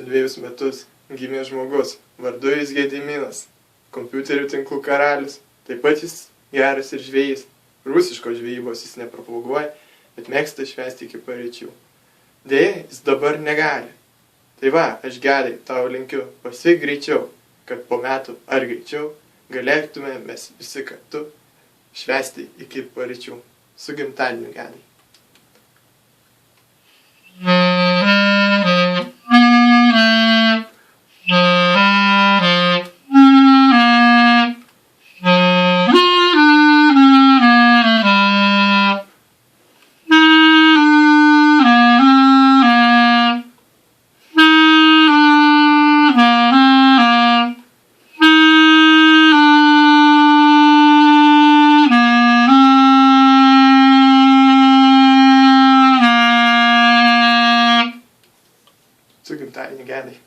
2 metus gimė žmogus, vardu jis Gediminas, kompiuterių tinklų karalius, taip pat jis geras ir žvejys, rusiškos žvejybos jis nepropaguoja, bet mėgsta švęsti iki paryčių. Deja, jis dabar negali. Tai va, aš Gedai tau linkiu, pasiek greičiau, kad po metų ar greičiau galėtume mes visi kartu švęsti iki paryčių. Su gimtadieniu, Gedai. Su gimtadieniu, Gedai.